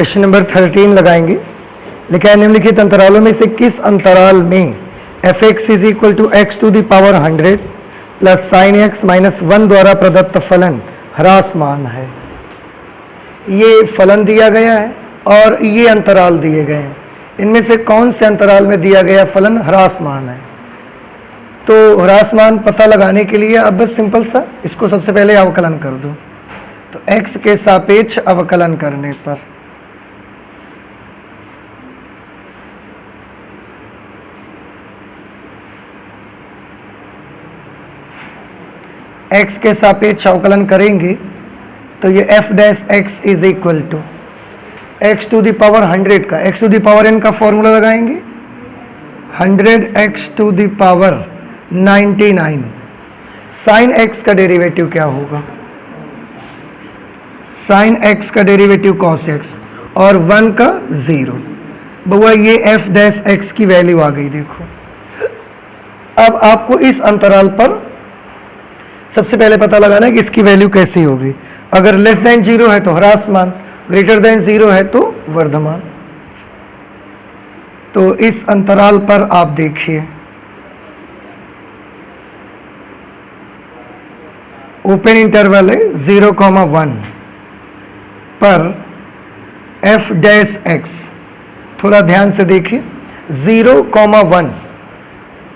Question number 13 लगाएंगे। लिखा है निम्नलिखित अंतरालों में से किस अंतराल में f(x) is equal to x to the power 100 plus sine x minus 1 द्वारा प्रदत्त फलन ह्रासमान है। ये फलन दिया गया है और ये अंतराल दिए गए हैं। इनमें से कौन से अंतराल में दिया गया फलन ह्रासमान है? तो ह्रासमान पता लगाने के लिए अब बस सिंपल सा इसको सबसे पहले अवकलन कर दो। तो x के सापेक्ष अवकलन करने पर x के सापेक्ष अवकलन करेंगे तो ये f dash x is equal to x to the power 100 का x to the power n का फॉर्मूला लगाएंगे 100x to the power 99। Sine x का डेरिवेटिव क्या होगा? साइन x का डेरिवेटिव cos x और 1 का 0। बउआ ये f डैश x की वैल्यू आ गई। देखो अब आपको इस अंतराल पर सबसे पहले पता लगाना है कि इसकी वैल्यू कैसी होगी। अगर लेस देन 0 है तो ह्रासमान, ग्रेटर देन 0 है तो वर्धमान। तो इस अंतराल पर आप देखिए ओपन इंटरवल है 0,1 पर f डैश x, थोड़ा ध्यान से देखिए 0,1।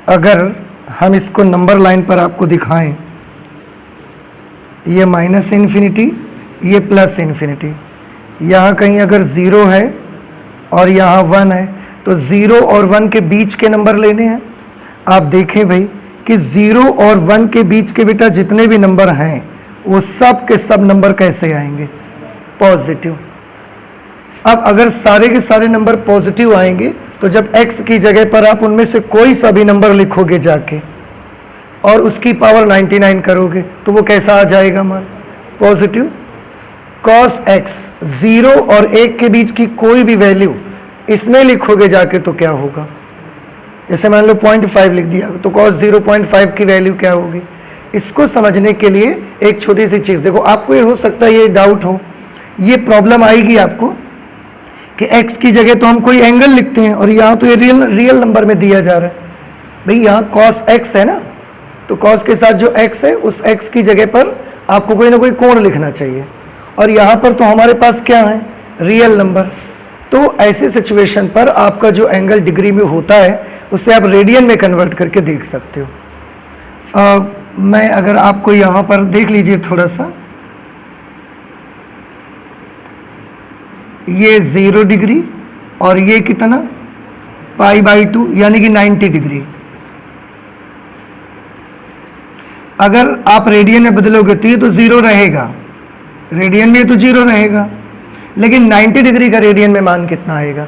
अगर हम इसको नंबर लाइन पर आपको दिखाएं, ये माइनस इन्फिनिटी, ये प्लस इन्फिनिटी, यहाँ कहीं अगर 0 है और यहाँ 1 है तो 0 और 1 के बीच के नंबर लेने हैं। आप देखें भाई कि 0 और 1 के बीच के बेटा जितने भी नंबर हैं वो सब के सब नंबर कैसे आएंगे? पॉजिटिव। अब अगर सारे के सारे नंबर पॉजिटिव आएंगे तो जब x की जगह पर आप उनमें से कोई सा भी नंबर लिखोगे जाके और उसकी पावर 99 करोगे तो वो कैसा आ जाएगा मान? पॉजिटिव। cos x 0 और 1 के बीच की कोई भी वैल्यू इसमें लिखोगे जाके तो क्या होगा? जैसे मान लो 0.5 लिख दिया तो cos 0.5 की वैल्यू क्या होगी? इसको समझने के लिए एक छोटी सी चीज देखो। आपको ये हो सकता है ये डाउट हो, ये प्रॉब्लम आएगी आपको कि x की जगह तो हम कोई एंगल लिखते हैं और यहाँ तो ये रियल नंबर में दिया जा रहा है। भाई यहाँ cos x है ना, तो cos के साथ जो x है उस x की जगह पर आपको कोई ना कोई कोण लिखना चाहिए और यहाँ पर तो हमारे पास क्या है? Real number. तो ऐसे सिचुएशन पर आपका जो एंगल डिग्री में होता है उसे आप रेडियन में कन्वर्ट करके देख सकते हो। मैं अगर आपको यहाँ पर देख लीजिए थोड़ा सा, ये 0 डिग्री और ये कितना π/2 यानी कि 90 डिग्री। अगर आप रेडियन में बदलोगे तो ये तो 0 रहेगा, रेडियन में तो 0 रहेगा, लेकिन 90 डिग्री का रेडियन में मान कितना आएगा?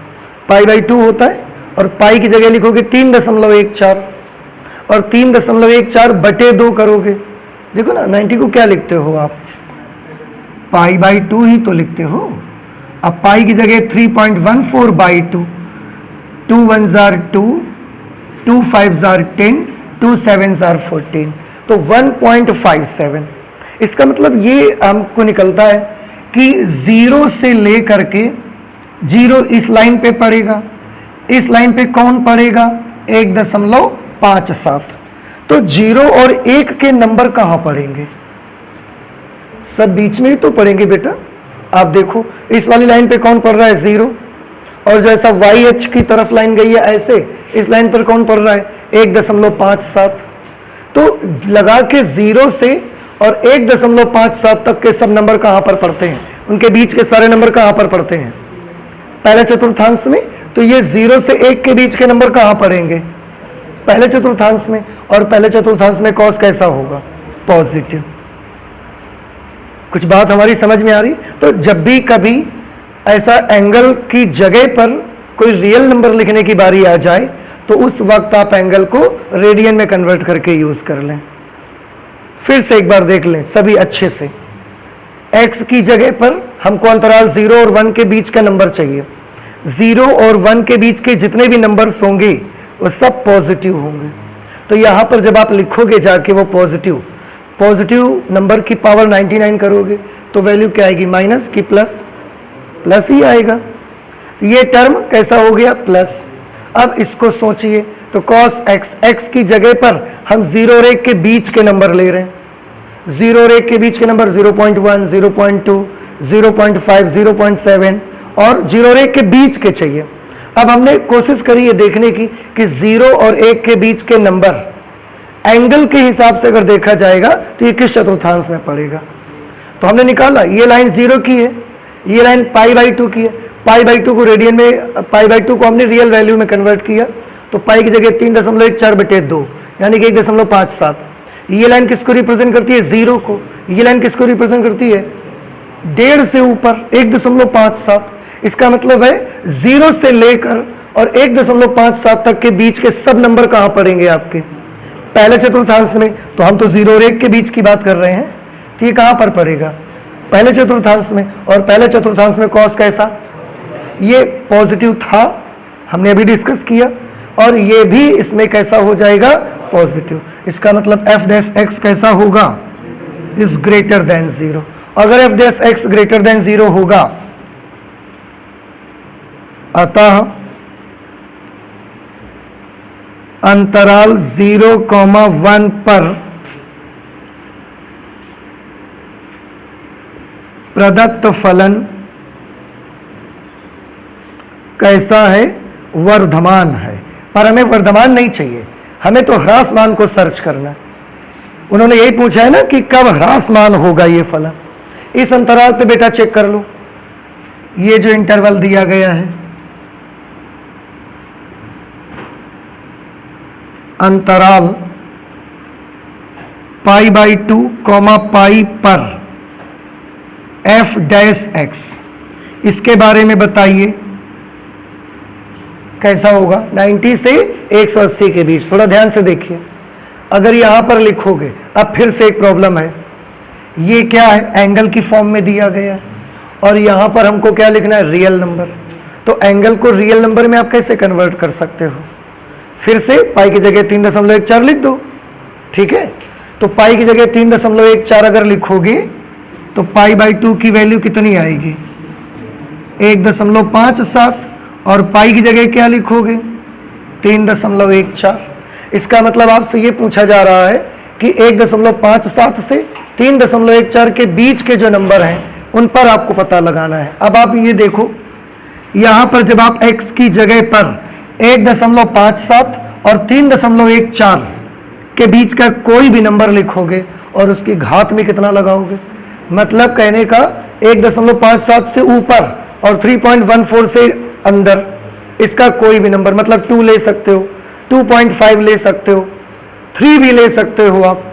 π/2 होता है और पाई की जगह लिखोगे 3.14 और 3.14 बटे 2 करोगे। देखो ना 90 को क्या लिखते हो आप? π/2 ही तो लिखते हो। अब पाई की जगह 3.14/2, 2 1s are 2, 2 5s are 10, 2 7s are 14, तो 1.57। इसका मतलब ये हमको निकलता है कि 0 से ले करके 0 इस लाइन पे पड़ेगा, इस लाइन पे कौन पड़ेगा? 1.57। तो 0 और 1 के नंबर कहाँ पड़ेंगे? सब बीच में ही तो पड़ेंगे बेटा। आप देखो इस वाली लाइन पे कौन पड़ रहा है? 0। और जैसा YH की तरफ लाइन गई है ऐसे इस लाइन पर कौन पड़ रहा है? 1.57। तो लगा के 0 से और 1.57 तक के सब नंबर कहाँ पर पड़ते हैं? उनके बीच के सारे नंबर कहाँ पर पड़ते हैं? पहले चतुर्थांश में। तो ये 0 से 1 के बीच के नंबर कहाँ पड़ेंगे? पहले चतुर्थांश में। और पहले चतुर्थांश में cos कैसा होगा? पॉजिटिव। कुछ बात हमारी समझ में आ रही? तो जब भी कभी ऐसा एंगल की जगह पर कोई रियल नंबर लिखने की बारी आ जाए तो उस वक्त आप एंगल को रेडियन में कन्वर्ट करके यूज कर लें। फिर से एक बार देख लें सभी अच्छे से। x की जगह पर हमको अंतराल 0 और 1 के बीच का नंबर चाहिए। 0 और 1 के बीच के जितने भी नंबर्स होंगे वो सब पॉजिटिव होंगे। तो यहाँ पर जब आप लिखोगे जाके वो पॉजिटिव नंबर की पावर 99 करोगे तो वैल्यू क्या आएगी? माइनस की प्लस प्लस ही आएगा। तो ये टर्म कैसा हो गया, प्लस। अब इसको सोचिए, तो cos x, x की जगह पर हम 0 और 1 के बीच के नंबर ले रहे हैं। 0 और 1 के बीच के नंबर 0.1, 0.2, 0.5, 0.7 और 0 और 1 के बीच के चाहिए। अब हमने कोशिश करी है देखने की कि 0 और 1 के बीच के नंबर एंगल के हिसाब से अगर देखा जाएगा तो ये किस चतुर्थांश में पड़ेगा। तो हमने निकाला, ये लाइन 0 की है, ये लाइन π/2 की है। π/2 को रेडियन में, π/2 को हमने रियल वैल्यू में कन्वर्ट किया, तो पाई की जगह 3.14/2 यानी कि 1.57। ये लाइन किसको रिप्रेजेंट करती है, 0 को। ये लाइन किसको रिप्रेजेंट करती है, 1.5 से ऊपर 1.57। इसका मतलब है 0 से लेकर और 1.57 तक के बीच के सब नंबर कहां पड़ेंगे आपके, पहले चतुर्थांश में। तो हम तो 0 और 1 के बीच की बात कर रहे हैं, तो ये कहां पर पड़ेगा, पहले चतुर्थांश में। और पहले चतुर्थांश में कॉस कैसा, ये पॉजिटिव था, हमने अभी डिस्कस किया, और ये भी इसमें कैसा हो जाएगा, पॉजिटिव। इसका मतलब f' कैसा होगा, इज ग्रेटर देन 0। अगर f' ग्रेटर देन 0 होगा, अतः अंतराल 0,1 पर प्रदत्त फलन कैसा है, वर्धमान है। पर हमें वर्धमान नहीं चाहिए, हमें तो ह्रासमान को सर्च करना है। उन्होंने यही पूछा है ना कि कब ह्रासमान होगा ये फलन। इस अंतराल पे बेटा चेक कर लो, ये जो इंटरवल दिया गया है, अंतराल π/2, पाई पर f'(x), इसके बारे में बताइए कैसा होगा। 90 से 180 के बीच। थोड़ा ध्यान से देखिए, अगर यहां पर लिखोगे, अब फिर से एक प्रॉब्लम है, ये क्या है, एंगल की फॉर्म में दिया गया है, और यहां पर हमको क्या लिखना है, रियल नंबर। तो एंगल को रियल नंबर में आप कैसे कन्वर्ट कर सकते हो, फिर से पाई की जगह 3.14 लिख दो, ठीक है। तो पाई की जगह 3.14 अगर लिखोगे तो π/2 की वैल्यू कितनी आएगी, 1.57, और पाई की जगह क्या लिखोगे, 3.14। इसका मतलब आपसे ये पूछा जा रहा है कि 1.57 से 3.14 के बीच के जो नंबर हैं उन पर आपको पता लगाना है। अब आप ये देखो, यहां पर जब आप x की जगह पर 1.57 और 3.14 के बीच का कोई भी नंबर लिखोगे और उसकी घात में कितना लगाओगे, मतलब कहने का 1.57 से ऊपर और 3.14 से अंदर इसका कोई भी नंबर, मतलब 2 ले सकते हो, 2.5 ले सकते हो, 3 भी ले सकते हो आप।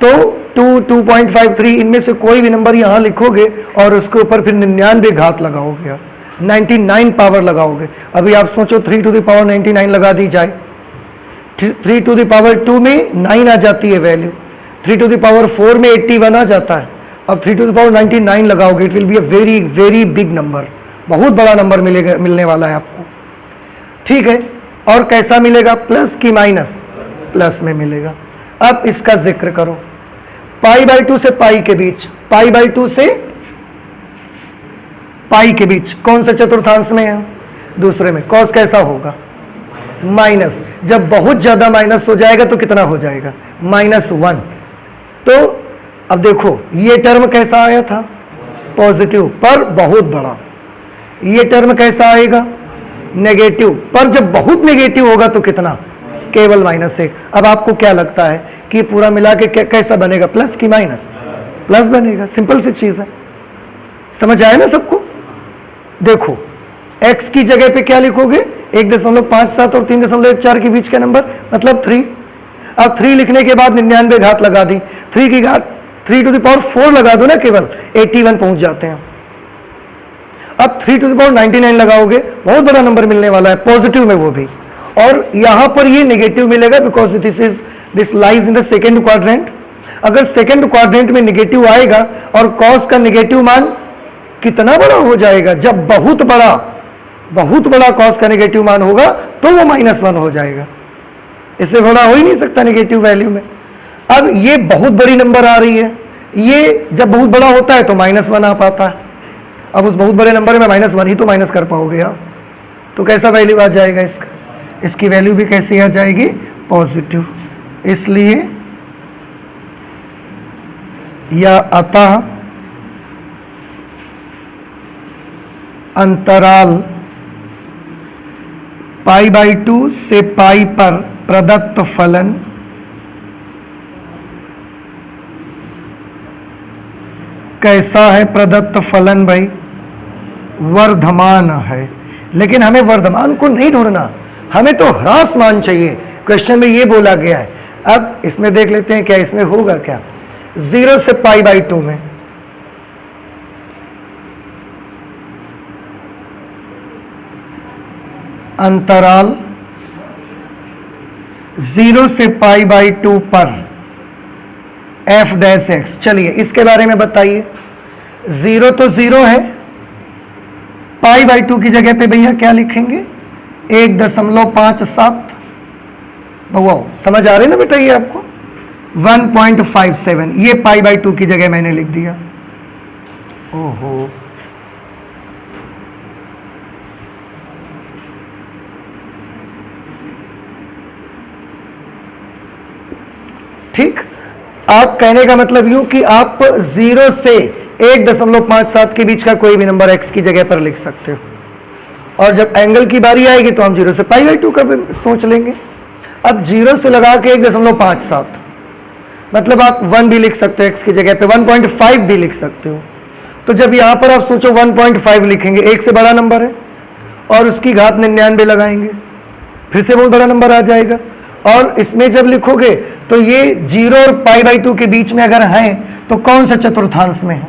तो 2, 2.5, 3 इनमें से कोई भी नंबर यहां लिखोगे और उसके ऊपर फिर 99 घात लगाओगे, आप 99 पावर लगाओगे। अभी आप सोचो 3⁻99 लगा दी जाए, 3⁻2 में 9 आ जाती है वैल्यू, 3⁻4 में 81 आ जाता है। अब 3⁻99 लगाओगे, it will be a very very big number, बहुत बड़ा नंबर मिलेगा, मिलने वाला है आपको, ठीक है। और कैसा मिलेगा, प्लस की माइनस, प्लस में मिलेगा। अब इसका जिक्र करो, π/2 से पाई के बीच, π/2 से पाई के बीच कौन से चतुर्थांश में है, दूसरे में। कॉस कैसा होगा, माइनस। जब बहुत ज्यादा माइनस हो जाएगा तो कितना हो जाएगा, -1। तो अब देखो ये टर्म कैसा आया था, पॉजिटिव पर बहुत बड़ा। ये टर्म कैसा आएगा, नेगेटिव, पर जब बहुत नेगेटिव होगा तो कितना, केवल -1। अब आपको क्या लगता है कि पूरा मिला के कैसा बनेगा, प्लस की माइनस, प्लस बनेगा। सिंपल सी चीज है, समझ आया ना सबको। देखो x की जगह पे क्या लिखोगे, 1.57 और 3.14 के बीच का नंबर, मतलब 3। अब 3 लिखने के बाद 99 घात लगा दी, 3 की घात 3⁴ लगा दो ना, केवल 81 पहुंच जाते हैं। अब 3⁻99 लगाओगे, बहुत बड़ा नंबर मिलने वाला है, पॉजिटिव में वो भी। और यहां पर ये नेगेटिव मिलेगा, because this lies in the second quadrant. अगर सेकेंड क्वाड्रेंट में नेगेटिव आएगा और कॉस का नेगेटिव मान कितना बड़ा हो जाएगा, जब बहुत बड़ा कॉस का नेगेटिव मान होगा तो वो -1 हो जाएगा। इससे बड़ा हो ही नहीं सकता नेगेटिव वैल्यू में। अब ये बहुत बड़ी नंबर आ रही है, ये जब बहुत बड़ा होता है तो -1 आ पाता है। अब उस बहुत बड़े नंबर में -1 ही तो माइनस कर पाओगे आप, तो कैसा वैल्यू आ जाएगा इसका, इसकी वैल्यू भी कैसी आ जाएगी, पॉजिटिव। इसलिए या अतः अंतराल π/2 से पाई पर प्रदत्त फलन कैसा है, प्रदत्त फलन भाई वर्धमान है। लेकिन हमें वर्धमान को नहीं ढूंढना, हमें तो ह्रासमान चाहिए, क्वेश्चन में ये बोला गया है। अब इसमें देख लेते हैं क्या इसमें होगा क्या, 0 से π/2 में अंतराल 0 से π/2 पर f'(x), चलिए इसके बारे में बताइए। 0 तो 0 है, π/2 की जगह पे भैया क्या लिखेंगे, 1.57। बहु समझ आ रहे ना बेटा, ये आपको 1.57, ये π/2 की जगह मैंने लिख दिया। ओहो, ठीक। आप कहने का मतलब यूं कि आप 0 से 1.57 के बीच का कोई भी नंबर x की जगह पर लिख सकते हो, और जब एंगल की बारी आएगी तो हम 0 से π/2 का भी सोच लेंगे। अब 0 से लगा के 1.57, मतलब आप 1 भी लिख सकते हो, x की जगह पे 1.5 भी लिख सकते हो। तो जब यहां पर आप सोचो 1.5 लिखेंगे, 1 से बड़ा नंबर है, और उसकी घात 99 लगाएंगे, फिर से बहुत बड़ा नंबर आ जाएगा। और इसमें जब लिखोगे तो ये 0 और π/2 के बीच में अगर है तो कौन सा चतुर्थांश में है,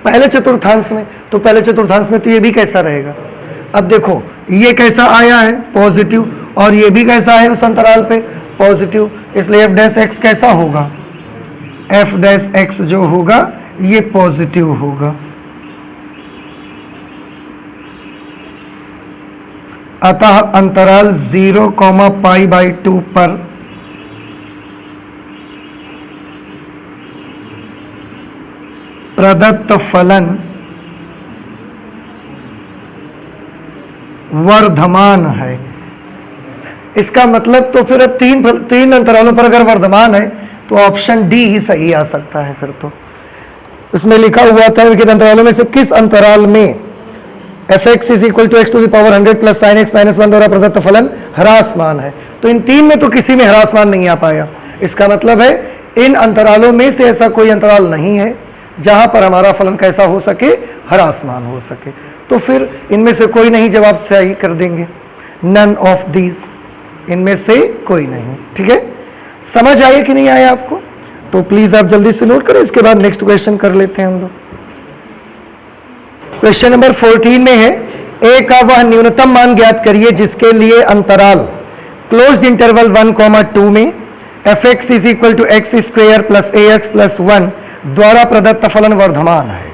पहले चतुर्थांश में, तो पहले चतुर्थांश में तो ये भी कैसा रहेगा। अब देखो ये कैसा आया है, पॉजिटिव, और ये भी कैसा है उस अंतराल पे, पॉजिटिव, इसलिए f'(x) कैसा होगा, f'(x) जो होगा ये पॉजिटिव होगा। अतः अंतराल 0, π/2 पर प्रदत्त फलन वर्धमान है। इसका मतलब तो फिर अब तीन अंतरालों पर अगर वर्धमान है तो ऑप्शन डी ही सही आ सकता है। फिर तो उसमें लिखा हुआ था कि अंतरालों में से किस अंतराल में f(x) = x⁴ plus sin x - 1 द्वारा प्रदत्त फलन ह्रासमान है। तो इन तीन में तो किसी में ह्रासमान नहीं आ पाया। इसका मतलब है इन अंतरालों में से ऐसा कोई अंतराल नहीं है जहां पर हमारा फलन कैसा हो सके, ह्रासमान हो सके। तो फिर इनमें से कोई नहीं, जवाब सही कर देंगे, नन ऑफ दीज, इनमें से कोई नहीं। ठीक है, समझ आया कि नहीं आया आपको? तो प्लीज आप जल्दी से नोट करें, इसके बाद नेक्स्ट क्वेश्चन कर लेते हैं हम लोग। क्वेश्चन नंबर 14 में है, ए का वह न्यूनतम मान ज्ञात करिए जिसके लिए अंतराल क्लोज्ड इंटरवल 1, 2 में f(x) = x² plus ax plus 1 द्वारा प्रदत्त फलन वर्धमान है।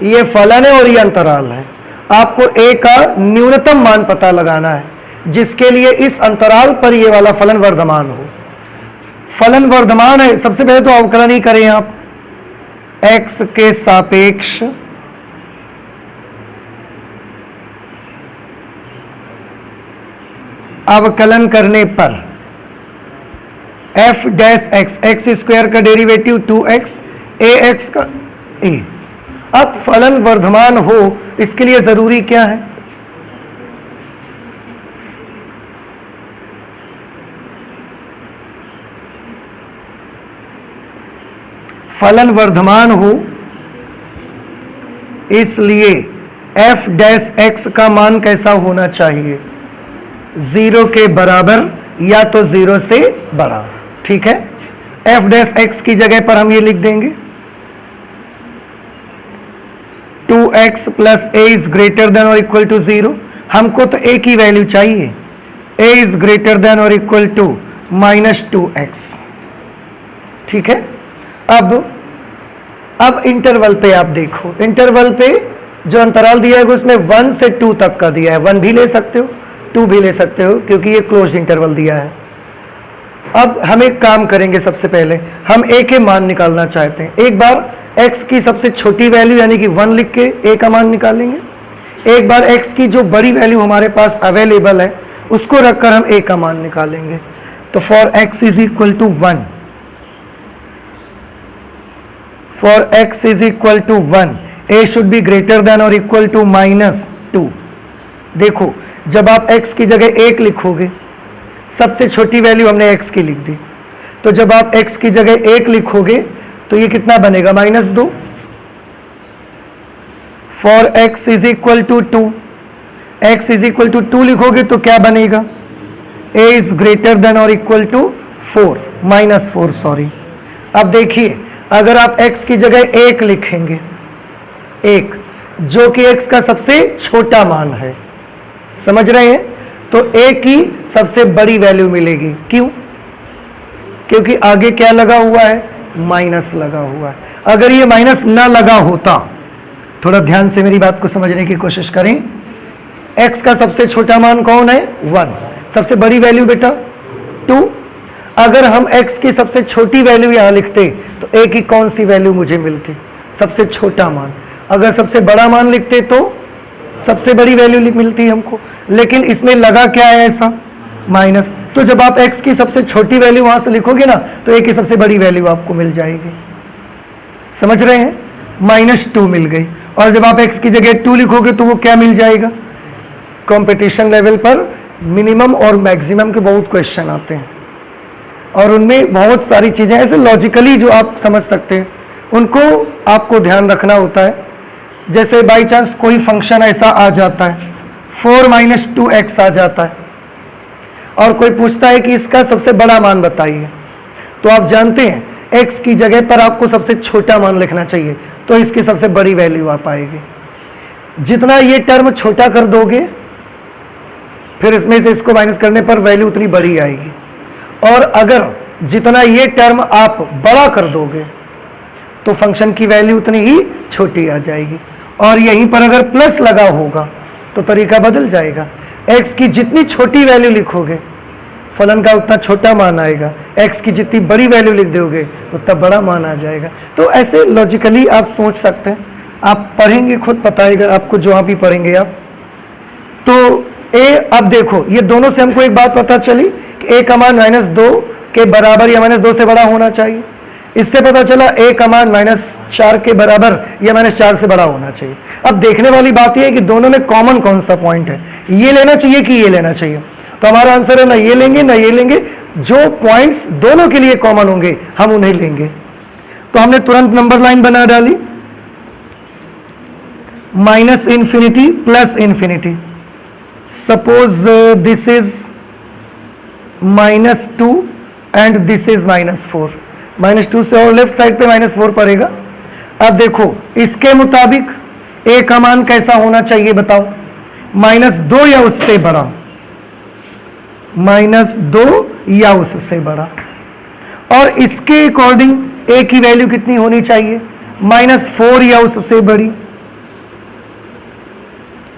ये फलन है और ये अंतराल है। आपको a का न्यूनतम मान पता लगाना है जिसके लिए इस अंतराल पर ये वाला फलन वर्धमान हो। फलन वर्धमान है, सबसे पहले तो अवकलन ही करें आप, x के सापेक्ष अवकलन करने पर f'(x), x² का डेरिवेटिव 2x, ax का a। अब फलन वर्धमान हो इसके लिए जरूरी क्या है, फलन वर्धमान हो इसलिए f'(x) का मान कैसा होना चाहिए, 0 के बराबर या तो 0 से बड़ा। ठीक है, f'(x) की जगह पर हम ये लिख देंगे 2x plus a is greater than और इक्वल टू 0। हमको तो a की वैल्यू चाहिए, a इज ग्रेटर देन और इक्वल टू -2x। ठीक है, अब इंटरवल पे आप देखो, इंटरवल पे जो अंतराल दिया है उसमें 1 से 2 तक का दिया है, 1 भी ले सकते हो 2 भी ले सकते हो क्योंकि ये क्लोज्ड इंटरवल दिया है। अब हम एक काम करेंगे, सबसे पहले हम a के मान निकालना चाहते हैं। एक बार x की सबसे छोटी वैल्यू यानी कि 1 लिख के a का मान निकालेंगे। एक बार x की जो बड़ी वैल्यू हमारे पास अवेलेबल है उसको रखकर हम a का मान निकालेंगे। तो for x is equal to 1, for x is equal to 1 a should be greater than और इक्वल टू -2। देखो जब आप x की जगह 1 लिखोगे, सबसे छोटी वैल्यू हमने x की लिख दी, तो जब आप x की जगह 1 लिखोगे तो ये कितना बनेगा -2। For x is equal to 2, x is equal to 2 लिखोगे तो क्या बनेगा, a इज ग्रेटर देन और इक्वल टू 4, -4 सॉरी। अब देखिए अगर आप x की जगह 1 लिखेंगे, 1 जो कि x का सबसे छोटा मान है, समझ रहे हैं, तो a की सबसे बड़ी वैल्यू मिलेगी। क्यों? क्योंकि आगे क्या लगा हुआ है, माइनस लगा हुआ है। अगर ये माइनस ना लगा होता, थोड़ा ध्यान से मेरी बात को समझने की कोशिश करें, x का सबसे छोटा मान कौन है, 1, सबसे बड़ी वैल्यू बेटा 2। अगर हम x की सबसे छोटी वैल्यू यहां लिखते तो a की कौन सी वैल्यू मुझे मिलती, सबसे छोटा मान। अगर सबसे बड़ा मान लिखते तो सबसे बड़ी वैल्यू मिलती हमको, लेकिन इसमें लगा क्या है ऐसा, माइनस। तो जब आप x की सबसे छोटी वैल्यू वहां से लिखोगे ना तो a की सबसे बड़ी वैल्यू आपको मिल जाएगी। समझ रहे हैं, -2 मिल गई। और जब आप x की जगह 2 लिखोगे तो वो क्या मिल जाएगा। कंपटीशन लेवल पर मिनिमम और मैक्सिमम के बहुत क्वेश्चन आते हैं और उनमें बहुत सारी चीजें ऐसे लॉजिकली जो आप समझ सकते हैं उनको आपको ध्यान रखना होता है। जैसे बाई चांस कोई फंक्शन ऐसा आ जाता है 4 - 2x आ जाता है और कोई पूछता है कि इसका सबसे बड़ा मान बताइए, तो आप जानते हैं x की जगह पर आपको सबसे छोटा मान लिखना चाहिए, तो इसकी सबसे बड़ी वैल्यू आ पाएगी। जितना ये टर्म छोटा कर दोगे फिर इसमें से इसको माइनस करने पर वैल्यू उतनी बड़ी आएगी, और अगर जितना ये टर्म आप बड़ा कर दोगे तो फंक्शन की वैल्यू उतनी ही छोटी आ जाएगी। और यहीं पर अगर प्लस लगा होगा तो तरीका बदल जाएगा। x की जितनी छोटी वैल्यू लिखोगे फलन का उतना छोटा मान आएगा, x की जितनी बड़ी वैल्यू लिख दोगे उतना बड़ा मान आ जाएगा। तो ऐसे लॉजिकली आप सोच सकते हैं, आप पढ़ेंगे खुद पताएगा आपको, जो आप भी पढ़ेंगे आप। तो a, अब देखो ये दोनों से हमको एक बात पता चली कि a का मान -2 के बराबर या -2 से बड़ा होना चाहिए। इससे पता चला a का मान -4 के बराबर या -4 से बड़ा होना चाहिए। अब देखने वाली बात यह है कि दोनों में कॉमन कौन सा पॉइंट है, ये लेना चाहिए कि ये लेना चाहिए। तो हमारा आंसर है ना ये लेंगे ना ये लेंगे, जो पॉइंट्स दोनों के लिए कॉमन होंगे हम उन्हें लेंगे। तो हमने तुरंत नंबर लाइन बना डाली, -∞ +∞। Suppose this is -2 and this is -4, -2 से और लेफ्ट साइड पे -4 पड़ेगा। अब देखो इसके मुताबिक a का मान कैसा होना चाहिए बताओ, -2 या उससे बड़ा, -2 या उससे बड़ा। और इसके अकॉर्डिंग a की वैल्यू कितनी होनी चाहिए, -4 या उससे बड़ी,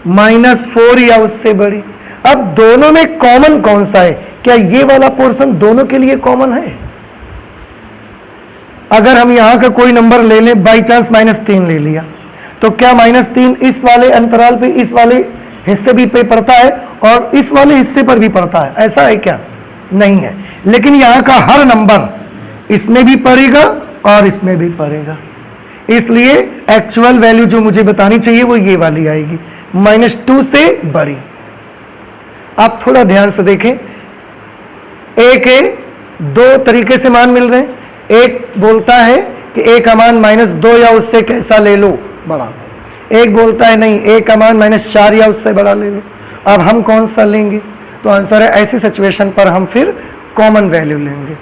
-4 या उससे बड़ी। अब दोनों में कॉमन कौन सा है, क्या ये वाला पोर्शन दोनों के लिए कॉमन है। अगर हम यहां का कोई नंबर ले लें, बाई चांस -3 ले लिया, तो क्या -3 इस वाले अंतराल पे इस वाले हिस्से भी पे पड़ता है और इस वाले हिस्से पर भी पड़ता है, ऐसा है क्या, नहीं है। लेकिन यहां का हर नंबर इसमें भी पड़ेगा और इसमें भी पड़ेगा, इसलिए एक्चुअल वैल्यू जो मुझे बतानी चाहिए वो ये वाली आएगी, -2 से बड़ी। आप थोड़ा ध्यान से देखें, a के दो तरीके से मान मिल रहे हैं। एक बोलता है कि a का मान -2 या उससे कैसा ले लो, बड़ा। एक बोलता है नहीं, a का मान -4 या उससे बड़ा ले लो। अब हम कौन सा लेंगे, तो आंसर है ऐसी सिचुएशन पर हम फिर कॉमन वैल्यू लेंगे।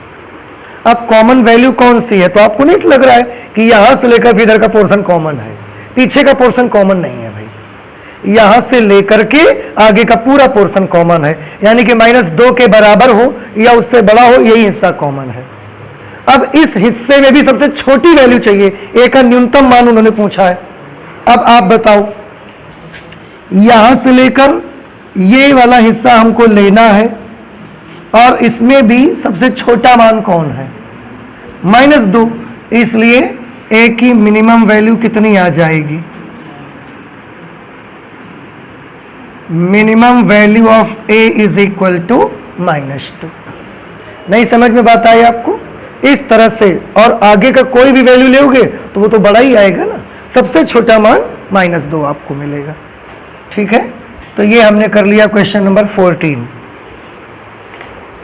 अब कॉमन वैल्यू कौन सी है, तो आपको नहीं लग रहा है कि यहां से लेकर फिर इधर का पोर्शन कॉमन है, पीछे का पोर्शन कॉमन नहीं है भाई, यहां से लेकर के आगे का पूरा पोर्शन कॉमन है, यानी कि -2 के बराबर हो या उससे बड़ा हो, यही हिस्सा कॉमन है। अब इस हिस्से में भी सबसे छोटी वैल्यू चाहिए, a का न्यूनतम मान उन्होंने पूछा है। अब आप बताओ, यहां से लेकर ये वाला हिस्सा हमको लेना है और इसमें भी सबसे छोटा मान कौन है, -2, इसलिए ए की मिनिमम वैल्यू कितनी आ जाएगी? Minimum value of A is equal to -2। नहीं समझ में बात आई आपको? इस तरह से, और आगे का कोई भी वैल्यू लोगे तो वो तो बड़ा ही आएगा ना, सबसे छोटा मान -2 आपको मिलेगा। ठीक है, तो ये हमने कर लिया क्वेश्चन नंबर 14।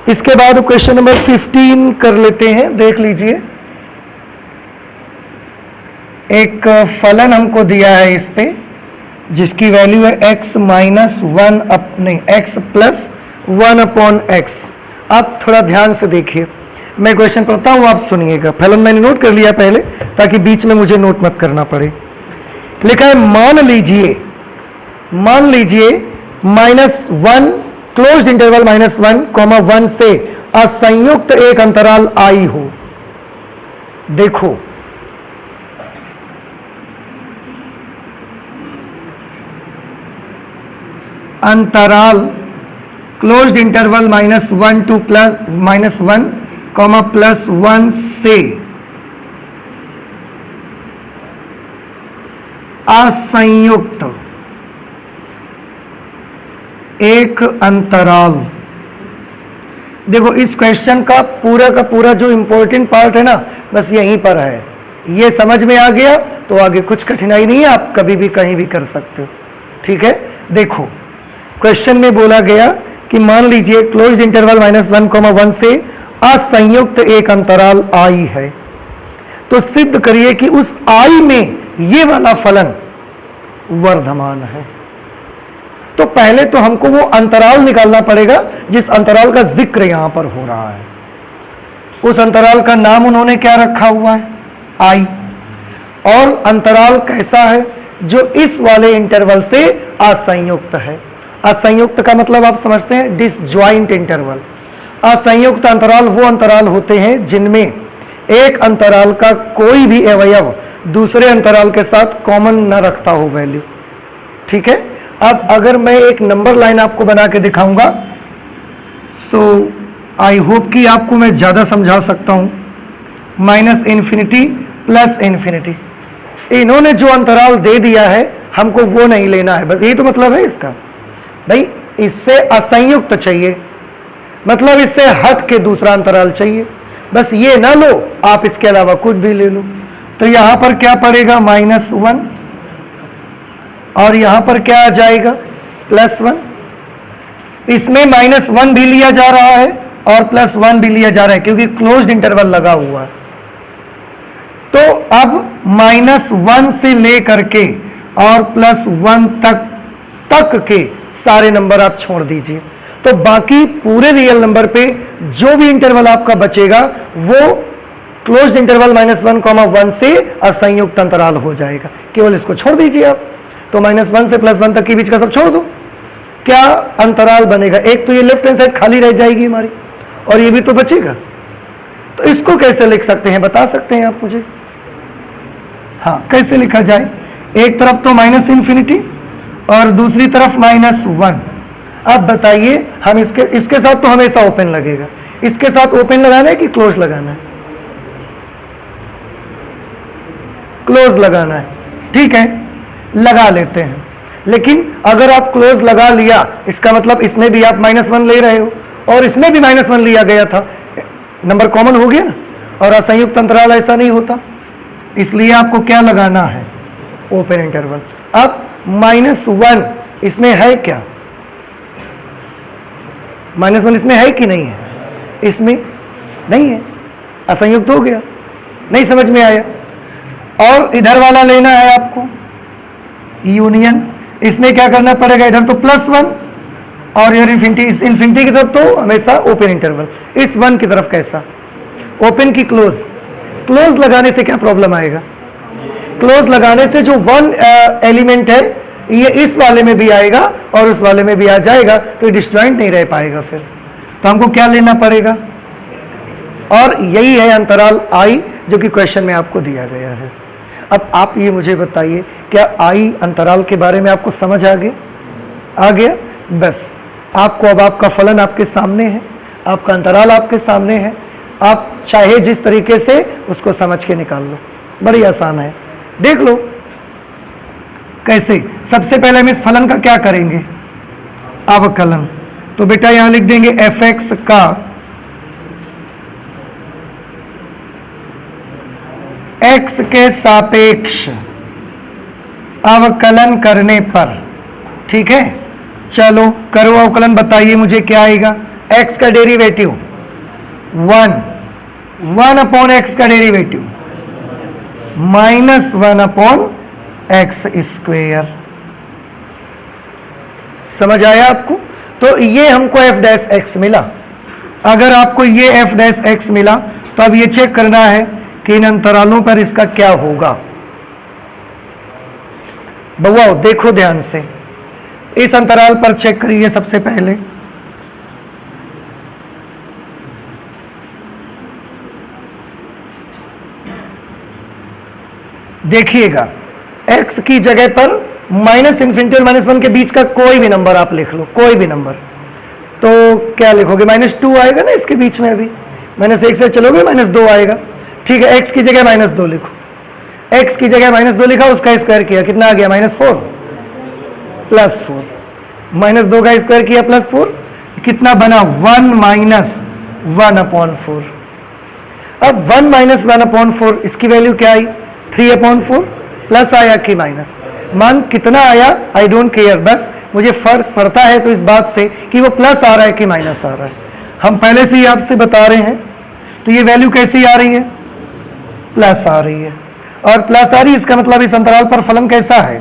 इसके बाद क्वेश्चन नंबर 15 कर लेते हैं। देख लीजिए, एक फलन हमको दिया है इस पे, जिसकी वैल्यू है x माइनस 1 नहीं x प्लस 1/x। आप थोड़ा ध्यान से देखिए, मैं क्वेश्चन पढ़ता हूं, आप सुनिएगा। फलन मैंने नोट कर लिया पहले, ताकि बीच में मुझे नोट मत करना पड़े। लिखा है मान लीजिए -1 क्लोज्ड इंटरवल -1, 1 से असंयुक्त एक अंतराल I हो। देखो, अंतराल क्लोज्ड इंटरवल -1 to -1, +1 से असंयुक्त एक अंतराल। देखो, इस क्वेश्चन का पूरा जो इंपॉर्टेंट पार्ट है ना, बस यहीं पर है। ये समझ में आ गया तो आगे कुछ कठिनाई नहीं है, आप कभी भी कहीं भी कर सकते हो। ठीक है, देखो क्वेश्चन में बोला गया कि मान लीजिए क्लोज्ड इंटरवल -1, 1 से असंयुक्त एक अंतराल I है, तो सिद्ध करिए कि उस I में ये वाला फलन वर्धमान है। तो पहले तो हमको वो अंतराल निकालना पड़ेगा जिस अंतराल का जिक्र यहां पर हो रहा है। उस अंतराल का नाम उन्होंने क्या रखा हुआ है? I। और अंतराल कैसा है? जो इस वाले इंटरवल से असंयुक्त है। असंयुक्त का मतलब आप समझते हैं, डिसजॉइंट इंटरवल। असंयुक्त अंतराल वो अंतराल होते हैं जिनमें एक अंतराल का कोई भी अवयव दूसरे अंतराल के साथ कॉमन न रखता हो वैल्यू। ठीक है, अब अगर मैं एक नंबर लाइन आपको बना के दिखाऊंगा, सो आई होप कि आपको मैं ज्यादा समझा सकता हूं। -∞ +∞। इन्होंने जो अंतराल दे दिया है हमको वो नहीं लेना है, बस यही तो मतलब है इसका। भाई इससे असंयुक्त चाहिए, मतलब इससे हट के दूसरा अंतराल चाहिए। बस ये ना लो, आप इसके अलावा कुछ भी ले लो। तो यहां पर क्या पड़ेगा? -1, और यहां पर क्या आ जाएगा? +1। इसमें -1 भी लिया जा रहा है और +1 भी लिया जा रहा है, क्योंकि क्लोज्ड इंटरवल लगा हुआ है। तो अब -1 से लेकर के और +1 तक के सारे नंबर आप छोड़ दीजिए, तो बाकी पूरे रियल नंबर पे जो भी इंटरवल आपका बचेगा वो क्लोज्ड इंटरवल -1, 1 से असंयुक्त अंतराल हो जाएगा। केवल इसको छोड़ दीजिए आप। तो -1 से +1 तक के बीच का सब छोड़ दो। क्या अंतराल बनेगा? एक तो ये लेफ्ट हैंड साइड खाली रह जाएगी हमारी, और ये भी तो बचेगा। तो इसको कैसे लिख सकते हैं, बता सकते हैं आप मुझे? हाँ, कैसे लिखा जाए? एक तरफ तो -∞ और दूसरी तरफ -1। अब बताइए, हम इसके साथ तो हमेशा ओपन लगेगा। इसके साथ ओपन लगाना है कि क्लोज लगाना है? क्लोज लगाना है। ठीक है, लगा लेते हैं। लेकिन अगर आप क्लोज लगा लिया, इसका मतलब इसमें भी आप -1 ले रहे हो और इसमें भी -1 लिया गया था, नंबर कॉमन हो गया ना। और असंयुक्त अंतराल ऐसा नहीं होता, इसलिए आपको क्या लगाना है? Open interval. अब -1 इसमें है क्या? -1 इसमें है कि नहीं है? इसमें नहीं है, असंयुक्त हो गया। नहीं समझ में आया? और इधर वाला लेना है आपको, यूनियन। इसमें क्या करना पड़ेगा? इधर तो +1 और इधर इन्फिनिटी की तरफ तो हमेशा ओपन इंटरवल। इस 1 की तरफ कैसा? ओपन की क्लोज। क्लोज लगाने से क्या प्रॉब्लम आएगा? क्लोज लगाने से जो 1 एलिमेंट है ये इस वाले में भी आएगा और उस वाले में भी आ जाएगा, तो डिस्जॉइंट नहीं रह पाएगा। फिर तो हमको क्या लेना पड़ेगा? और यही है अंतराल I जो कि क्वेश्चन में आपको दिया गया है। अब आप ये मुझे बताइए, क्या I अंतराल के बारे में आपको समझ आ गया? बस आपको अब आपका फलन आपके सामने है, आपका अंतराल आपके सामने है, आप चाहे जिस तरीके से उसको समझ के निकाल लो, बड़ी आसान है, देख लो कैसे। सबसे पहले हम इस फलन का क्या करेंगे, अवकलन। तो बेटा यहां लिख देंगे fx का x के सापेक्ष अवकलन करने पर, ठीक है। चलो करो अवकलन, बताइए मुझे क्या आएगा। x का डेरिवेटिव 1 अपॉन x का डेरिवेटिव -1 अपॉन x स्क्वेयर। समझ आया आपको। तो ये हमको f डैश x मिला। अगर आपको ये f डैश x मिला तो अब ये चेक करना है कि इन अंतरालों पर इसका क्या होगा। बउआ देखो ध्यान से, इस अंतराल पर चेक करिए सबसे पहले। देखिएगा x की जगह पर -∞ और -1 के बीच का कोई भी नंबर आप लिख लो, कोई भी नंबर। तो क्या लिखोगे, -2 आएगा ना इसके बीच में, अभी -1 से चलोगे -2 आएगा, ठीक है। x की जगह -2 लिखो, x की जगह -2 लिखा, उसका स्क्वायर किया, कितना आ गया -4 +4, -2 का स्क्वायर किया +4, कितना बना 1 अपॉन 4। अब 1 अपॉन 4 इसकी वैल्यू क्या आई 3/4, प्लस आया कि माइनस, मान कितना आया आई डोंट केयर, बस मुझे फर्क पड़ता है तो इस बात से कि वो प्लस आ रहा है कि माइनस आ रहा है। हम पहले से ही आपसे बता रहे हैं, तो ये वैल्यू कैसी आ रही है, प्लस आ रही है। और प्लस आ रही है इसका मतलब इस अंतराल पर फलन कैसा है,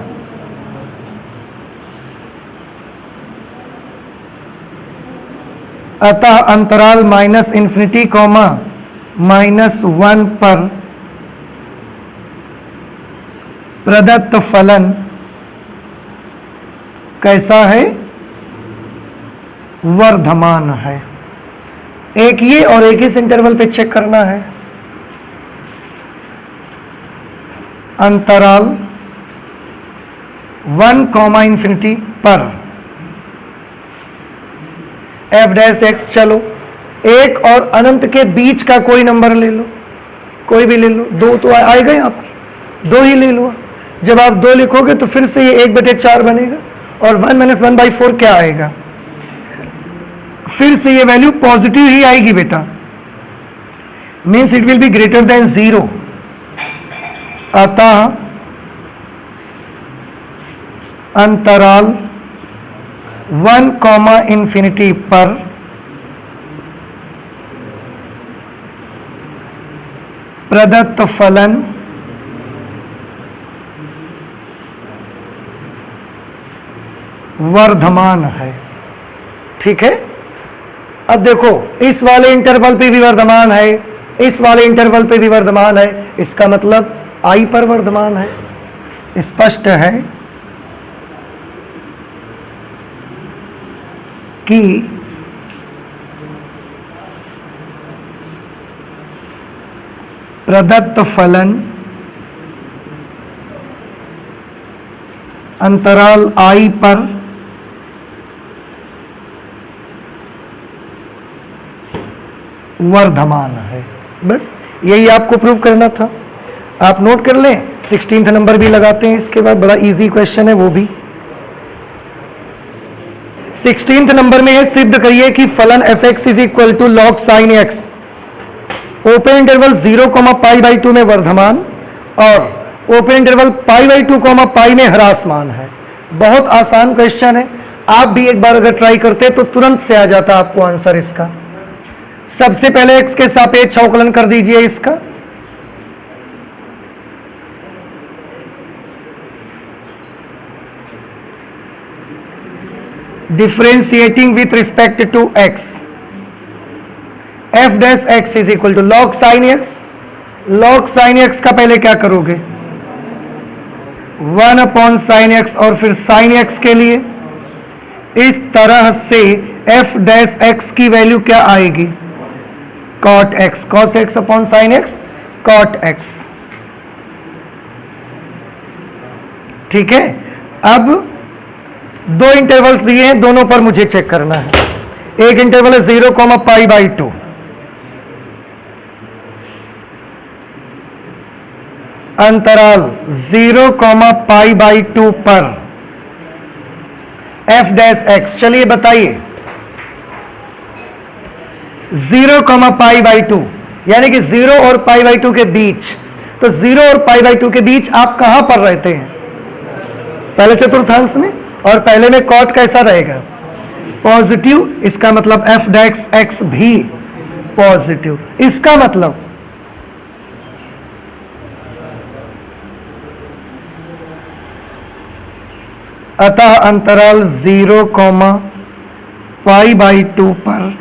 अतः अंतराल -∞, -1 पर प्रदत्त फलन कैसा है, वर्धमान है। एक ये और एक इस इंटरवल पे चेक करना है। अंतराल 1, पर f डैश x, चलो एक और अनंत के बीच का कोई नंबर ले लो, कोई भी ले लो, 2 तो आएगा यहां पर, 2 ही ले लो। जब आप 2 लिखोगे तो फिर से ये 1/4 बनेगा, और 1 - 1/4 क्या आएगा, फिर से ये वैल्यू पॉजिटिव ही आएगी बेटा, means it will be greater then 0। अतः अंतराल 1, पर प्रदत्त फलन वर्धमान है, ठीक है। अब देखो इस वाले इंटरवल पे भी वर्धमान है, इस वाले इंटरवल पे भी वर्धमान है, इसका मतलब I पर वर्धमान है, स्पष्ट है कि प्रदत्त फलन अंतराल I पर वर्धमान है। बस यही आपको प्रूव करना था। आप नोट कर लें, 16th नंबर भी लगाते हैं इसके बाद, बड़ा इजी क्वेश्चन है वो भी। 16th नंबर में है, सिद्ध करिए कि फलन f(x) = log sin x open interval 0, में वर्धमान और ओपन इंटरवल π/2, में ह्रासमान है। बहुत आसान क्वेश्चन है, आप भी एक बार अगर ट्राई करते तो तुरंत से आ जाता आपको आंसर इसका। सबसे पहले x के सापेक्ष अवकलन कर दीजिए इसका, differentiating with respect to x, f dash x = log sin x। log sin x का पहले क्या करोगे, 1/sin x, और फिर sin x के लिए इस तरह से f डैश x की वैल्यू क्या आएगी, cot x, cos x upon sin x, cot x, ठीक है। अब 2 इंटरवल्स दिए हैं, दोनों पर मुझे चेक करना है। एक इंटरवल है 0, π/2, अंतराल 0,π/2 पर f'(x), चलिए बताइए 0,π/2 यानी कि 0 और π/2 के बीच। तो 0 और π/2 के बीच आप कहां पर रहते हैं? पहले चतुर्थांश में, और पहले में कॉट कैसा रहेगा? पॉजिटिव। इसका मतलब f'(x) भी पॉजिटिव। इसका मतलब अतः अंतराल 0,π/2 पर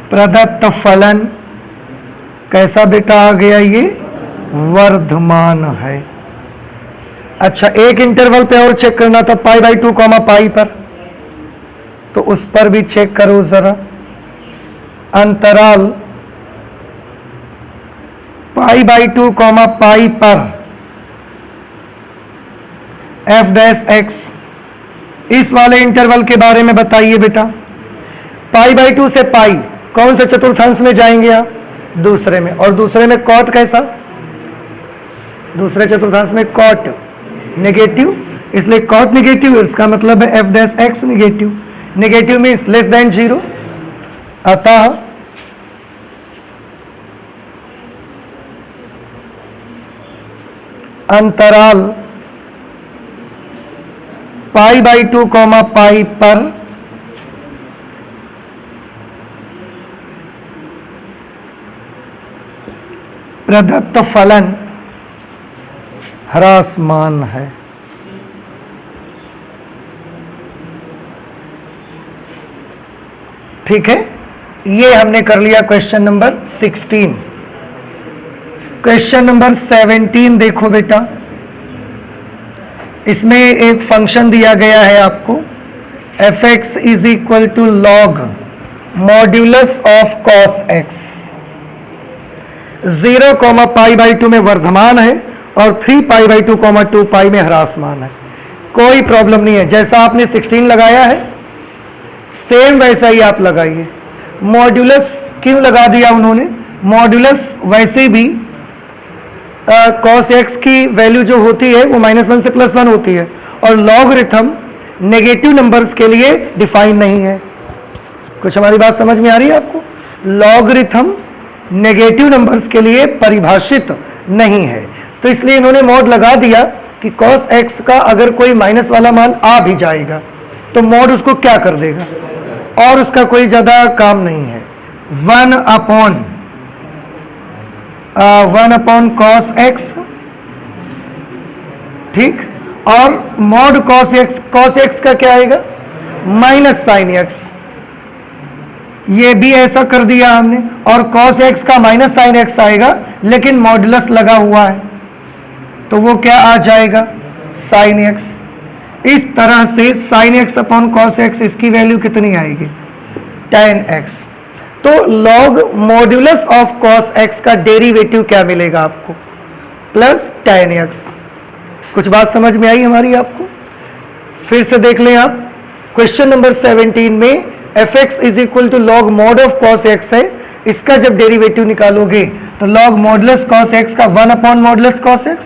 प्रदत्त फलन कैसा बेटा आ गया? ये वर्धमान है। अच्छा, एक इंटरवल पे और चेक करना था, π/2, π पर, तो उस पर भी चेक करो जरा। अंतराल π/2, π पर f'(x), इस वाले इंटरवल के बारे में बताइए बेटा। π/2 से पाई कौन से चतुर्थांश में जाएंगे आप? दूसरे में। और दूसरे में कॉट कैसा? दूसरे चतुर्थांश में कॉट नेगेटिव, इसलिए कॉट नेगेटिव, इसका मतलब है f'(x) negative. Negative means less than 0। अतः अंतराल π/2, π पर प्रदत्त फलन ह्रासमान है। ठीक है, ये हमने कर लिया क्वेश्चन नंबर 16। क्वेश्चन नंबर 17 देखो बेटा, इसमें एक फंक्शन दिया गया है आपको, f(x) = log modulus of cos x। 0,π/2 में वर्धमान है और 3π/2, 2π में ह्रासमान है। कोई प्रॉब्लम नहीं है, जैसा आपने 16 लगाया है सेम वैसा ही आप लगाइए। मॉड्यूलस क्यों लगा दिया उन्होंने? मॉड्यूलस वैसे भी cos x की वैल्यू जो होती है वो -1 से +1 होती है, और लॉगरिथम नेगेटिव नंबर्स के लिए डिफाइन नहीं है। कुछ हमारी बात समझ में आ रही है आपको? लॉगरिथम नेगेटिव नंबर्स के लिए परिभाषित नहीं है, तो इसलिए इन्होंने मॉड लगा दिया कि cos x का अगर कोई माइनस वाला मान आ भी जाएगा तो मॉड उसको क्या कर देगा, और उसका कोई ज्यादा काम नहीं है। 1 अपॉन cos x, ठीक, और मॉड cos x का क्या आएगा? -sin x। ये भी ऐसा कर दिया हमने, और cos x का -sin x आएगा, लेकिन मॉडुलस लगा हुआ है तो वो क्या आ जाएगा? sin x। इस तरह से sin x upon cos x, इसकी वैल्यू कितनी आएगी? tan x। तो log modulus of cos x का डेरिवेटिव क्या मिलेगा आपको? Plus tan x। कुछ बात समझ में आई हमारी आपको? फिर से देख लें आप, क्वेश्चन नंबर 17 में f(x) = log mod of cos x है, इसका जब डेरिवेटिव निकालोगे तो log मॉडुलस cos x का 1 अपॉन मॉडुलस cos x,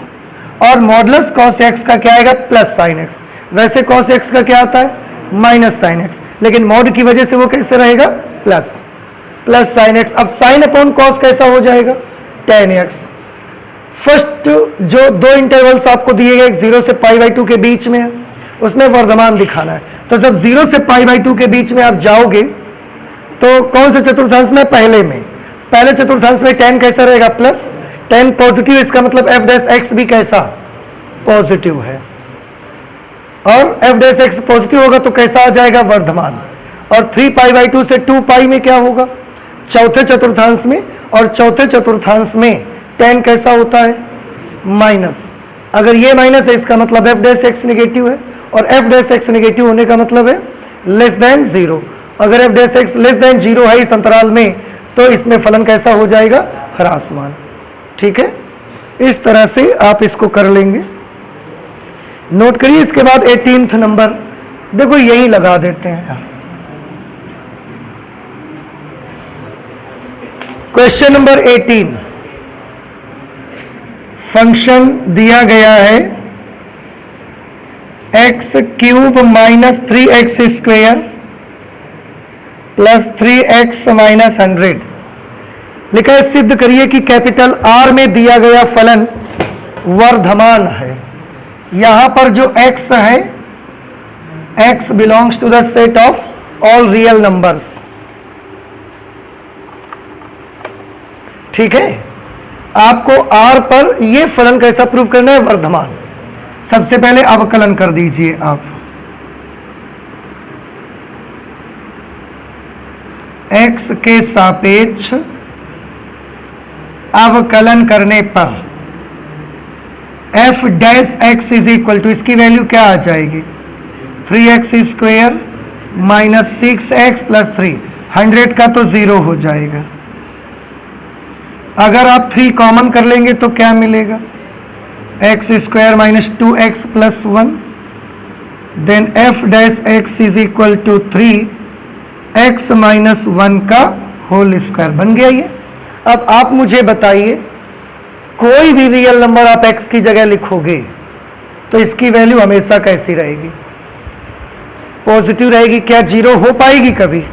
और मॉडुलस cos x का क्या आएगा? Plus sin x। वैसे cos x का क्या आता है? -sin x, लेकिन मॉड की वजह से वो कैसे रहेगा? Plus sin x। अब sin अपॉन cos कैसा हो जाएगा? tan x। फर्स्ट जो दो इंटरवल्स आपको दिए गए 0 से π/2 के बीच में है, उसमें वर्धमान दिखाना है। तो जब 0 से π/2 के बीच में आप जाओगे तो कौन से चतुर्थांश में? पहले चतुर्थांश में tan कैसा रहेगा? प्लस। tan पॉजिटिव, इसका मतलब f'(x) भी कैसा? पॉजिटिव है, और f'(x) पॉजिटिव होगा तो कैसा आ जाएगा? वर्धमान। और 3π/2 से 2π में क्या होगा? चौथे चतुर्थांश में, और चौथे चतुर्थांश में tan कैसा होता है? माइनस। अगर ये माइनस है इसका मतलब f'(x) नेगेटिव है, और f'(x) नेगेटिव होने का मतलब है लेस देन 0। अगर f'(x) लेस देन 0 है इस अंतराल में, तो इसमें फलन कैसा हो जाएगा? ह्रासमान। ठीक है, इस तरह से आप इसको कर लेंगे। नोट करिए। इसके बाद 18th नंबर देखो, यही लगा देते हैं यार। क्वेश्चन नंबर 18, फंक्शन दिया गया है x cube minus 3x square plus 3x minus 100। लिखा है सिद्ध करिए कि कैपिटल आर में दिया गया फलन वर्धमान है। यहां पर जो x है, x belongs to the set of all real numbers. ठीक है, आपको r पर यह फलन कैसा प्रूव करना है? वर्धमान। सबसे पहले अवकलन कर दीजिए आप। x के सापेक्ष अवकलन करने पर f dash x is equal to, इसकी वैल्यू क्या आ जाएगी? 3x square minus 6x plus 3। 100 का तो 0 हो जाएगा। अगर आप 3 कॉमन कर लेंगे तो क्या मिलेगा? x square minus 2x plus 1। Then f dash x is equal to 3x minus 1 का होल स्क्वायर बन गया ये। अब आप मुझे बताइए, कोई भी रियल नंबर आप x की जगह लिखोगे तो इसकी वैल्यू हमेशा कैसी रहेगी? पॉजिटिव रहेगी। क्या 0 हो पाएगी कभी?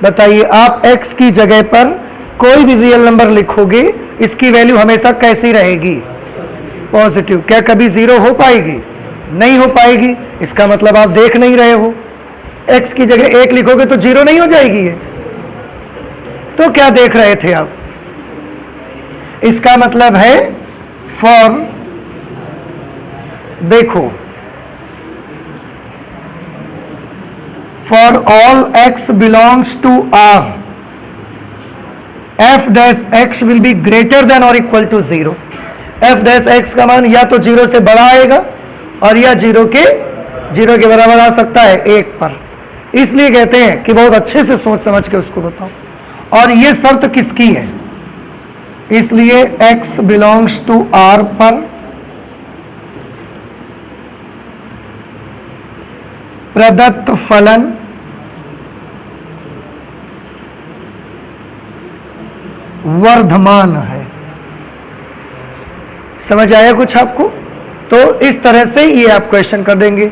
बताइए, आप x की जगह पर कोई भी रियल नंबर लिखोगे, इसकी वैल्यू हमेशा कैसी रहेगी? पॉजिटिव। क्या कभी 0 हो पाएगी? नहीं हो पाएगी। इसका मतलब आप देख नहीं रहे हो। x की जगह 1 लिखोगे तो 0 नहीं हो जाएगी ये। तो क्या देख रहे थे आप? इसका मतलब है फॉर, देखो, for all x belongs to r, f dash x will be greater than और equal to 0। f dash x का मान या तो 0 से बड़ा आएगा और या 0 के बराबर आ सकता है 1 पर। इसलिए कहते हैं कि बहुत अच्छे से सोच समझ के उसको बताओ। और ये शर्त किसकी है? इसलिए x बिलोंग्स टू r पर प्रदत्त फलन वर्धमान है। समझ आया कुछ आपको? तो इस तरह से ये आप क्वेश्चन कर देंगे।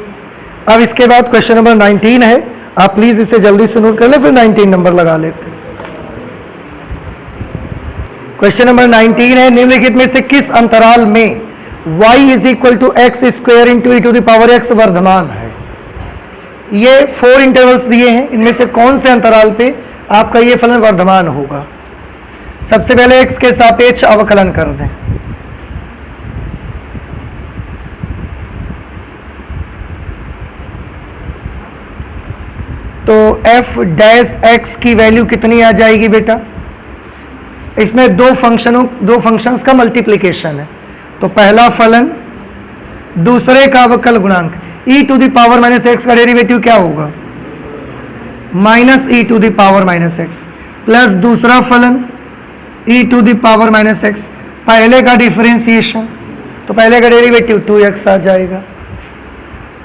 अब इसके बाद क्वेश्चन नंबर 19 है, आप प्लीज इसे जल्दी से नोट कर ले, फिर 19 नंबर लगा लेते। क्वेश्चन नंबर 19 है, निम्नलिखित में से किस अंतराल में y is equal to x square into e to the power x वर्धमान है? ये 4 इंटरवल्स दिए हैं, इनमें से कौन से अंतराल पे आपका ये फलन वर्धमान होगा? सबसे पहले x के सापेक्ष अवकलन कर दें। तो f डैश x की वैल्यू कितनी आ जाएगी बेटा? इसमें दो फंक्शंस का मल्टीप्लिकेशन है। तो पहला फलन दूसरे का अवकल गुणांक e to the power minus x का डेरिवेटिव क्या होगा? Minus e to the power minus x plus दूसरा फलन e to the power minus x, पहले का डिफरेंशिएशन, तो पहले का डेरिवेटिव 2x आ जाएगा।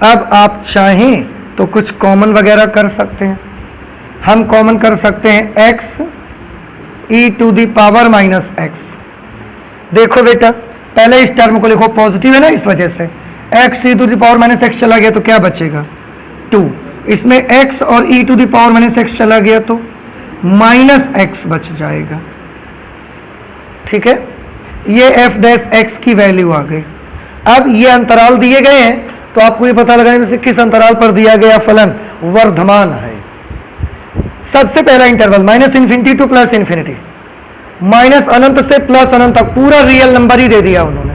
अब आप चाहें तो कुछ कॉमन वगैरह कर सकते हैं। हम कॉमन कर सकते हैं x e to the power minus x. देखो बेटा, पहले इस टर्म को लिखो, पॉजिटिव है ना, इस वजह से x e to the power minus x चला गया तो क्या बचेगा? 2। इसमें x और e to the power minus x चला गया तो माइनस x बच जाएगा। ठीक है, ये f डैश x की वैल्यू आ गई। अब ये अंतराल दिए गए हैं तो आपको ये पता लगाने में से किस अंतराल पर दिया गया फलन वर्धमान है। सबसे पहला interval minus infinity to plus infinity, minus अनंत से प्लस अनंत तक पूरा रियल नंबर ही दे दिया उन्होंने।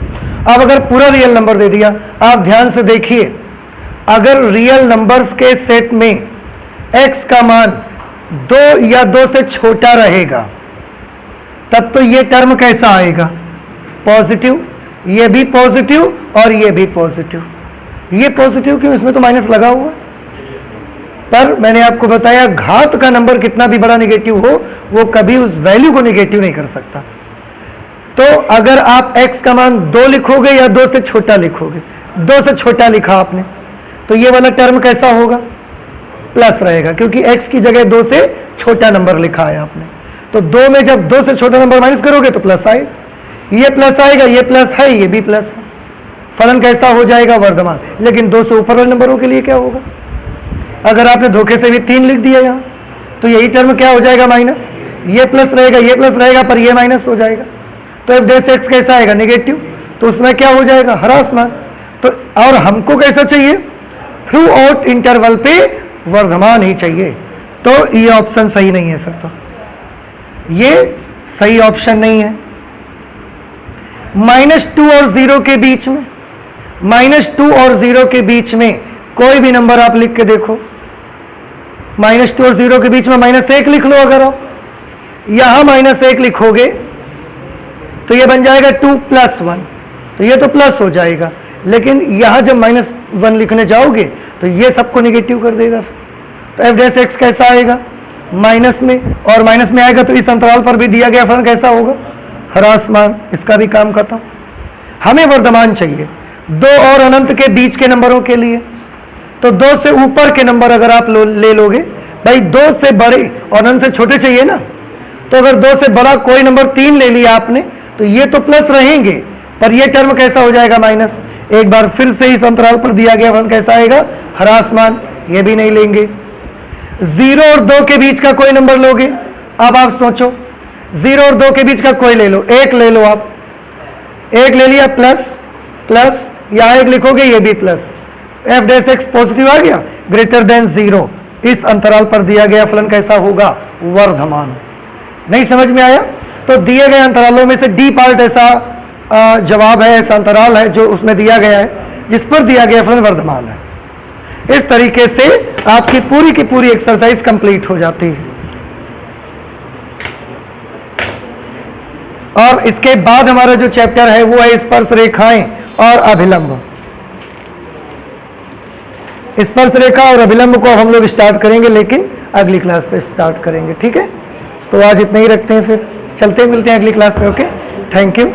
अब अगर पूरा रियल नंबर दे दिया, आप ध्यान से देखिए, अगर रियल नंबर्स के सेट में x का मान 2 या 2 से छोटा रहेगा तब तो ये टर्म कैसा आएगा? पॉजिटिव। ये भी पॉजिटिव और ये भी पॉजिटिव। ये पॉजिटिव क्यों? इसमें तो माइनस लगा हुआ। पर मैंने आपको बताया, घात का नंबर कितना भी बड़ा नेगेटिव हो, वो कभी उस वैल्यू को नेगेटिव नहीं कर सकता। तो अगर आप x का मान 2 लिखोगे या 2 से छोटा लिखोगे, 2 से छोटा लिखा आपने, तो ये वाला टर्म कैसा होगा? प्लस रहेगा, क्योंकि x की जगह 2 से छोटा नंबर लिखा है आपने। तो 2 में जब 2 से छोटा नंबर माइनस करोगे तो प्लस आए। ये प्लस आएगा, ये प्लस है, ये भी प्लस है, फलन कैसा हो जाएगा? वर्धमान। लेकिन 2 से ऊपर वाले नंबरों के लिए क्या होगा? अगर आपने धोखे से भी 3 लिख दिया यहाँ, तो यही टर्म क्या हो जाएगा? माइनस। ये प्लस रहेगा, ये प्लस रहेगा, पर ये माइनस हो जाएगा। तो एफ डैश एक्स कैसा आएगा? नेगेटिव। तो उसमें क्या हो जाएगा? ह्रास मान। तो और हमको कैसा चाहिए? थ्रू आउट इंटरवल पे वर्धमान ही चाहिए। तो ये ऑप्शन सही नहीं है, फिर तो ये सही ऑप्शन नहीं है। -2 और 0 के बीच में, -2 और 0 के बीच में कोई भी नंबर आप लिख के देखो। -2 और 0 के बीच में -1 लिख लो। अगर आप यहां -1 लिखोगे तो ये बन जाएगा 2 + 1, तो ये तो प्लस हो जाएगा। लेकिन यहां जब -1 लिखने जाओगे तो ये सबको निगेटिव कर देगा। तो एफ डैश एक्स कैसा आएगा? माइनस में, और माइनस में आएगा तो इस अंतराल पर भी दिया गया फलन कैसा होगा? ह्रासमान। इसका भी काम खत्म। हमें वर्धमान चाहिए 2 और अनंत के बीच के नंबरों के लिए। तो 2 से ऊपर के नंबर अगर आप ले लोगे, भाई 2 से बड़े और अनंत से छोटे चाहिए ना, तो अगर 2 से बड़ा कोई नंबर 3 ले लिया आपने, तो ये तो प्लस रहेंगे, पर ये टर्म कैसा हो जाएगा? माइनस। एक बार फिर से इस अंतराल पर दिया गया फलन कैसा आएगा? ह्रासमान। ये भी नहीं लेंगे। 0 और 2 के बीच का कोई नंबर लोगे। अब आप सोचो, 0 और 2 के बीच का कोई ले लो, 1 ले लो। आप 1 ले लिया, प्लस प्लस, यहां 1 लिखोगे, ये भी plus. F dash X positive आ गया, ग्रेटर देन 0। इस अंतराल पर दिया गया फलन कैसा होगा? वर्धमान। नहीं समझ में आया? तो दिए गए अंतरालों में से डी पार्ट ऐसा जवाब है, ऐसा अंतराल है जो उसमें दिया गया है जिस पर दिया गया फलन वर्धमान है। इस तरीके से आपकी पूरी की पूरी एक्सरसाइज कंप्लीट हो जाती है। और इसके बाद हमारा जो चैप्टर है वो है स्पर्श रेखाएं और अभिलंब। स्पर्श रेखा और अभिलंब को हम लोग स्टार्ट करेंगे, लेकिन अगली क्लास पे स्टार्ट करेंगे। ठीक है, तो आज इतना ही रखते हैं, फिर चलते मिलते हैं अगली क्लास में। Okay, thank you.